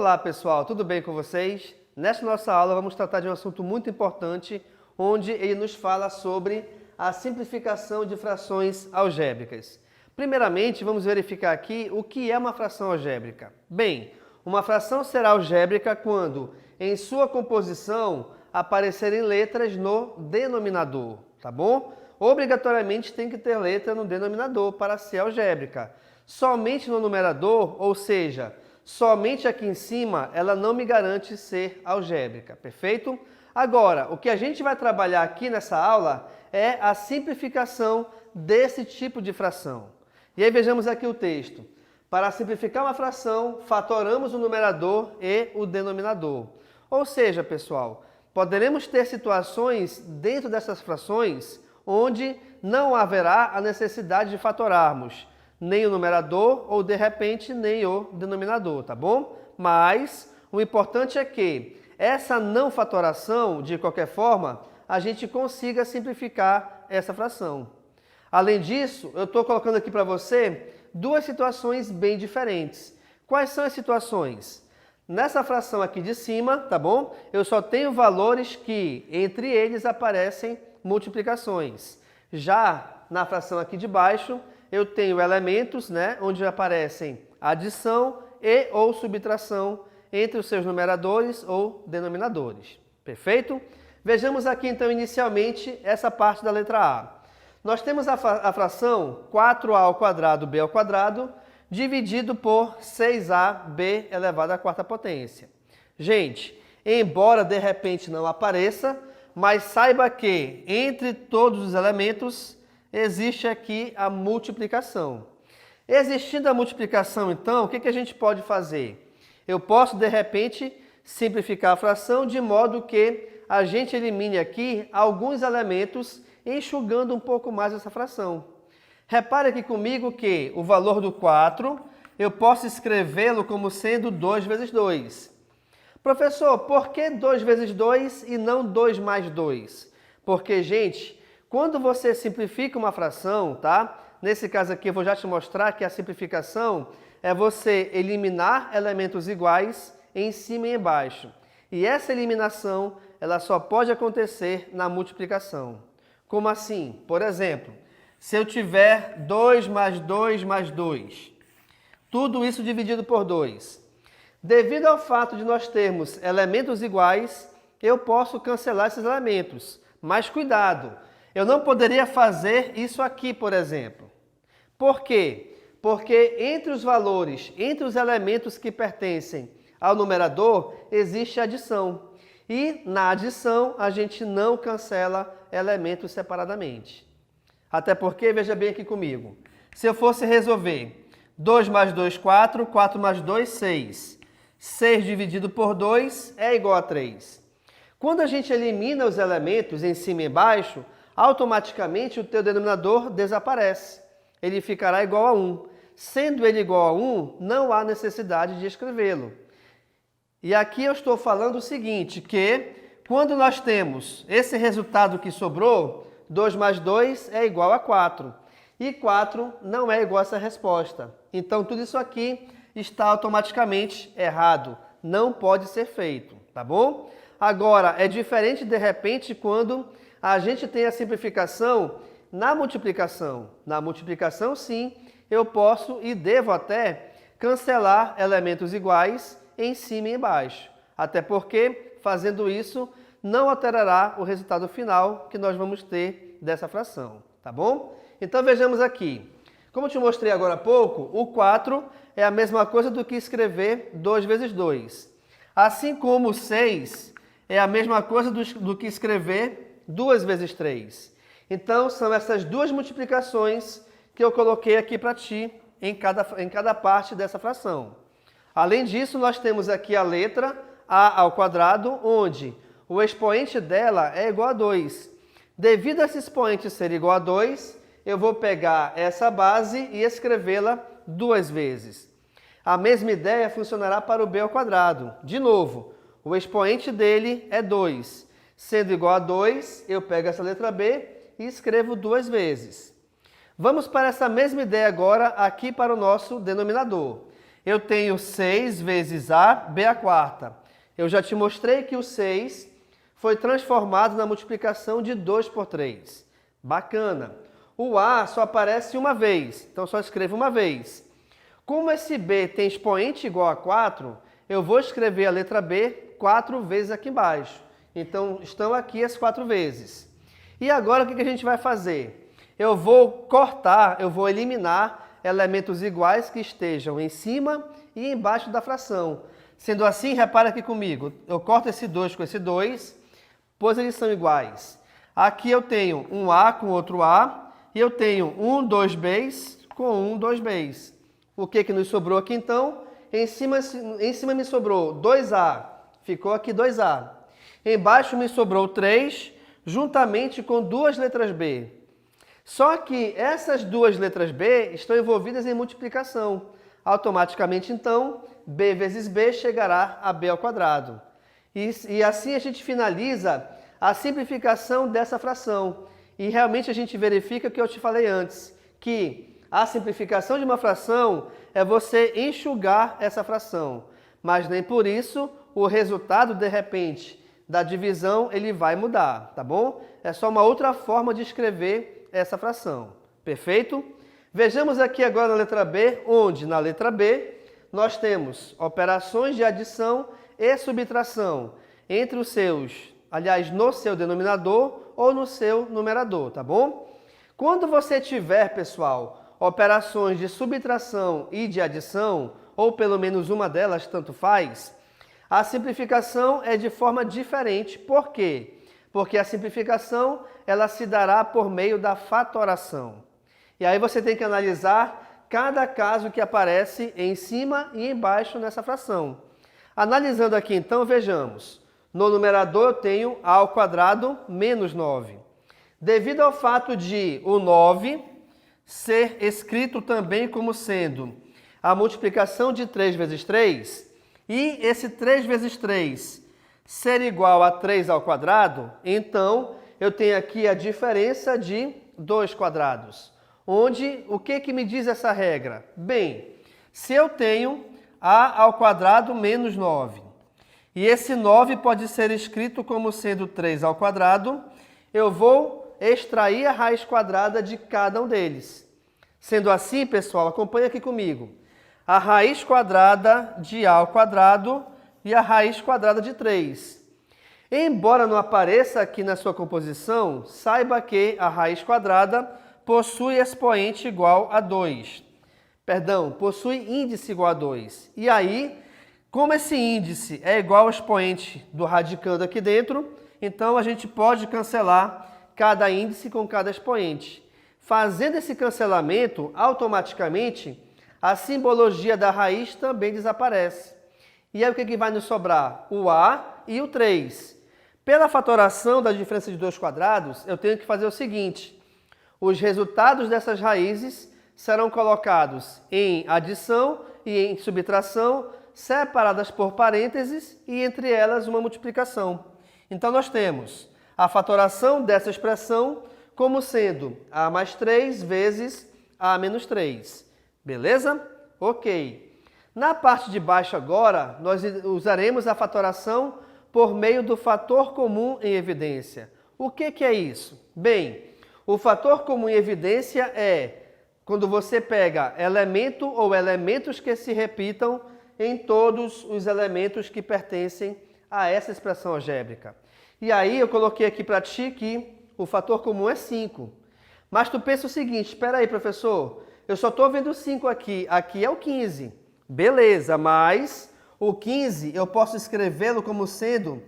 Olá pessoal, tudo bem com vocês? Nesta nossa aula vamos tratar de um assunto muito importante, onde ele nos fala sobre a simplificação de frações algébricas. Primeiramente, vamos verificar aqui o que é uma fração algébrica. Bem, uma fração será algébrica quando, em sua composição, aparecerem letras no denominador, tá bom? Obrigatoriamente tem que ter letra no denominador para ser algébrica. Somente no numerador, ou seja, somente aqui em cima, ela não me garante ser algébrica, perfeito? Agora, o que a gente vai trabalhar aqui nessa aula é a simplificação desse tipo de fração. E aí vejamos aqui o texto. Para simplificar uma fração, fatoramos o numerador e o denominador. Ou seja, pessoal, poderemos ter situações dentro dessas frações onde não haverá a necessidade de fatorarmos nem o numerador ou, de repente, nem o denominador, tá bom? Mas o importante é que essa não fatoração, de qualquer forma, a gente consiga simplificar essa fração. Além disso, eu estou colocando aqui para você duas situações bem diferentes. Quais são as situações? Nessa fração aqui de cima, tá bom? Eu só tenho valores que, entre eles, aparecem multiplicações. Já na fração aqui de baixo, eu tenho elementos, né, onde aparecem adição e ou subtração entre os seus numeradores ou denominadores. Perfeito? Vejamos aqui, então, inicialmente, essa parte da letra A. Nós temos a fração 4a ao quadrado b ao quadrado dividido por 6ab elevado à quarta potência. Gente, embora de repente não apareça, mas saiba que entre todos os elementos existe aqui a multiplicação. Existindo a multiplicação, então, o que a gente pode fazer? Eu posso, de repente, simplificar a fração de modo que a gente elimine aqui alguns elementos, enxugando um pouco mais essa fração. Repare aqui comigo que o valor do 4, eu posso escrevê-lo como sendo 2 vezes 2. Professor, por que 2 vezes 2 e não 2 mais 2? Porque, gente, quando você simplifica uma fração, tá? Nesse caso aqui eu vou já te mostrar que a simplificação é você eliminar elementos iguais em cima e embaixo. E essa eliminação, ela só pode acontecer na multiplicação. Como assim? Por exemplo, se eu tiver 2 mais 2 mais 2, tudo isso dividido por 2. Devido ao fato de nós termos elementos iguais, eu posso cancelar esses elementos. Mas cuidado! Eu não poderia fazer isso aqui, por exemplo. Por quê? Porque entre os valores, entre os elementos que pertencem ao numerador, existe adição. E na adição, a gente não cancela elementos separadamente. Até porque, veja bem aqui comigo, se eu fosse resolver 2 mais 2, 4, 4 mais 2, 6. 6 dividido por 2 é igual a 3. Quando a gente elimina os elementos em cima e embaixo, automaticamente o teu denominador desaparece. Ele ficará igual a 1. Sendo ele igual a 1, não há necessidade de escrevê-lo. E aqui eu estou falando o seguinte, que quando nós temos esse resultado que sobrou, 2 mais 2 é igual a 4. E 4 não é igual a essa resposta. Então tudo isso aqui está automaticamente errado. Não pode ser feito, tá bom? Agora, é diferente de repente quando a gente tem a simplificação na multiplicação. Na multiplicação, sim, eu posso e devo até cancelar elementos iguais em cima e embaixo. Até porque, fazendo isso, não alterará o resultado final que nós vamos ter dessa fração, tá bom? Então vejamos aqui. Como eu te mostrei agora há pouco, o 4 é a mesma coisa do que escrever 2 vezes 2. Assim como o 6 é a mesma coisa do que escrever 2 vezes 3. Então, são essas duas multiplicações que eu coloquei aqui para ti em cada parte dessa fração. Além disso, nós temos aqui a letra a ao quadrado, onde o expoente dela é igual a 2. Devido a esse expoente ser igual a 2, eu vou pegar essa base e escrevê-la 2 vezes. A mesma ideia funcionará para o b ao quadrado. De novo, o expoente dele é 2. Sendo igual a 2, eu pego essa letra b e escrevo 2 vezes. Vamos para essa mesma ideia agora aqui para o nosso denominador. Eu tenho 6 vezes A, B a quarta. Eu já te mostrei que o 6 foi transformado na multiplicação de 2 por 3. Bacana. O A só aparece uma vez, então só escrevo uma vez. Como esse B tem expoente igual a 4, eu vou escrever a letra B 4 vezes aqui embaixo. Então, estão aqui as 4 vezes. E agora, o que a gente vai fazer? Eu vou cortar, eu vou eliminar elementos iguais que estejam em cima e embaixo da fração. Sendo assim, repara aqui comigo, eu corto esse 2 com esse 2, pois eles são iguais. Aqui eu tenho um A com outro A, e eu tenho um 2Bs com um 2Bs. O que nos sobrou aqui então? Em cima me sobrou 2A, ficou aqui 2A. Embaixo me sobrou 3, juntamente com duas letras B. Só que essas duas letras B estão envolvidas em multiplicação. Automaticamente, então, B vezes B chegará a B ao quadrado. E assim a gente finaliza a simplificação dessa fração. E realmente a gente verifica o que eu te falei antes, que a simplificação de uma fração é você enxugar essa fração. Mas nem por isso o resultado, de repente, da divisão, ele vai mudar, tá bom? É só uma outra forma de escrever essa fração. Perfeito? Vejamos aqui agora na letra B, onde na letra B nós temos operações de adição e subtração entre os seus, aliás, no seu denominador ou no seu numerador, tá bom? Quando você tiver, pessoal, operações de subtração e de adição, ou pelo menos uma delas, tanto faz, a simplificação é de forma diferente. Por quê? Porque a simplificação ela se dará por meio da fatoração. E aí você tem que analisar cada caso que aparece em cima e embaixo nessa fração. Analisando aqui então, vejamos. No numerador eu tenho A ao quadrado menos 9. Devido ao fato de o 9 ser escrito também como sendo a multiplicação de 3 vezes 3, e esse 3 vezes 3 ser igual a 3 ao quadrado, então eu tenho aqui a diferença de 2 quadrados. Onde, o que me diz essa regra? Bem, se eu tenho A ao quadrado menos 9, e esse 9 pode ser escrito como sendo 3 ao quadrado, eu vou extrair a raiz quadrada de cada um deles. Sendo assim, pessoal, acompanha aqui comigo. A raiz quadrada de A ao quadrado e a raiz quadrada de 3. Embora não apareça aqui na sua composição, saiba que a raiz quadrada possui expoente igual a 2. Perdão, possui índice igual a 2. E aí, como esse índice é igual ao expoente do radicando aqui dentro, então a gente pode cancelar cada índice com cada expoente. Fazendo esse cancelamento, automaticamente, a simbologia da raiz também desaparece. E aí o que vai nos sobrar? O A e o 3. Pela fatoração da diferença de dois quadrados, eu tenho que fazer o seguinte. Os resultados dessas raízes serão colocados em adição e em subtração, separadas por parênteses e entre elas uma multiplicação. Então nós temos a fatoração dessa expressão como sendo A mais 3 vezes A menos 3. Beleza? Ok. Na parte de baixo agora, nós usaremos a fatoração por meio do fator comum em evidência. O que é isso? Bem, o fator comum em evidência é quando você pega elemento ou elementos que se repitam em todos os elementos que pertencem a essa expressão algébrica. E aí eu coloquei aqui para ti que o fator comum é 5. Mas tu pensa o seguinte, espera aí, professor, eu só estou vendo 5 aqui, aqui é o 15. Beleza, mas o 15 eu posso escrevê-lo como sendo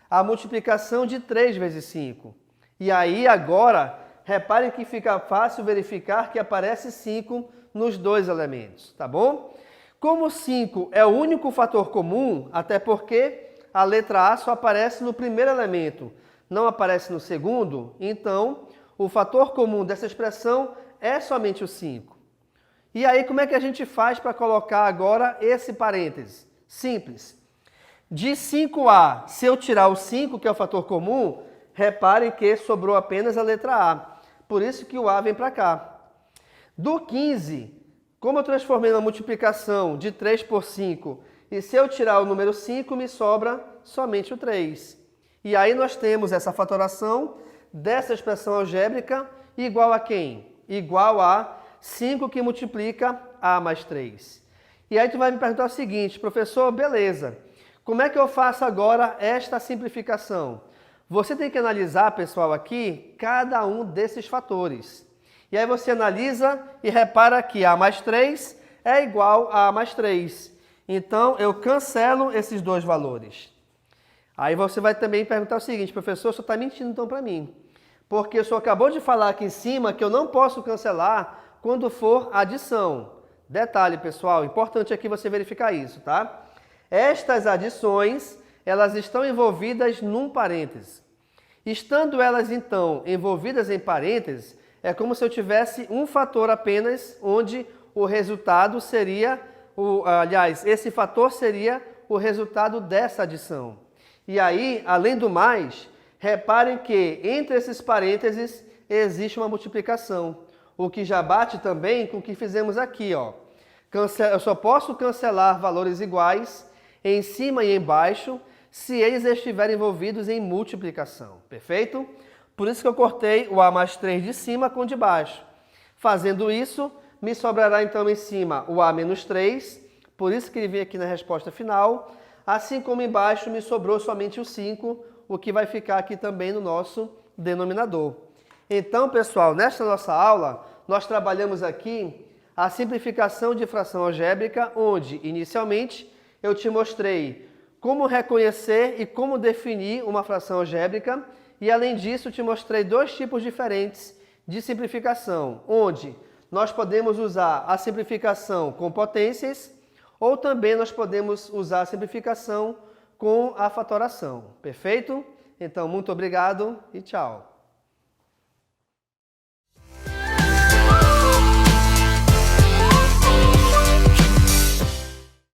a multiplicação de 3 vezes 5. E aí agora, repare que fica fácil verificar que aparece 5 nos dois elementos, tá bom? Como 5 é o único fator comum, até porque a letra A só aparece no primeiro elemento, não aparece no segundo, então o fator comum dessa expressão é somente o 5. E aí como é que a gente faz para colocar agora esse parêntese? Simples. De 5A, se eu tirar o 5, que é o fator comum, repare que sobrou apenas a letra A. Por isso que o A vem para cá. Do 15, Como eu transformei uma multiplicação de 3 por 5, e se eu tirar o número 5, me sobra somente o 3. E aí nós temos essa fatoração dessa expressão algébrica igual a quem? Igual a 5 que multiplica A mais 3. E aí tu vai me perguntar o seguinte, professor, beleza, como é que eu faço agora esta simplificação? Você tem que analisar, pessoal, aqui, cada um desses fatores. E aí você analisa e repara que A mais 3 é igual a A mais 3. Então, eu cancelo esses dois valores. Aí você vai também perguntar o seguinte, professor, o senhor está mentindo então para mim. Porque o senhor acabou de falar aqui em cima que eu não posso cancelar quando for adição. Detalhe, pessoal, importante aqui você verificar isso, tá? Estas adições, elas estão envolvidas num parêntese. Estando elas, então, envolvidas em parênteses, é como se eu tivesse um fator apenas, onde o resultado seria, esse fator seria o resultado dessa adição. E aí, além do mais, reparem que entre esses parênteses existe uma multiplicação, o que já bate também com o que fizemos aqui, ó. Eu só posso cancelar valores iguais em cima e embaixo se eles estiverem envolvidos em multiplicação, perfeito? Por isso que eu cortei o A mais 3 de cima com o de baixo. Fazendo isso, me sobrará então em cima o A menos 3, por isso que ele vem aqui na resposta final, assim como embaixo me sobrou somente o 5, o que vai ficar aqui também no nosso denominador. Então, pessoal, nesta nossa aula, nós trabalhamos aqui a simplificação de fração algébrica, onde, inicialmente, eu te mostrei como reconhecer e como definir uma fração algébrica, e, além disso, te mostrei dois tipos diferentes de simplificação, onde nós podemos usar a simplificação com potências, ou também nós podemos usar a simplificação com a fatoração. Perfeito? Então, muito obrigado e tchau!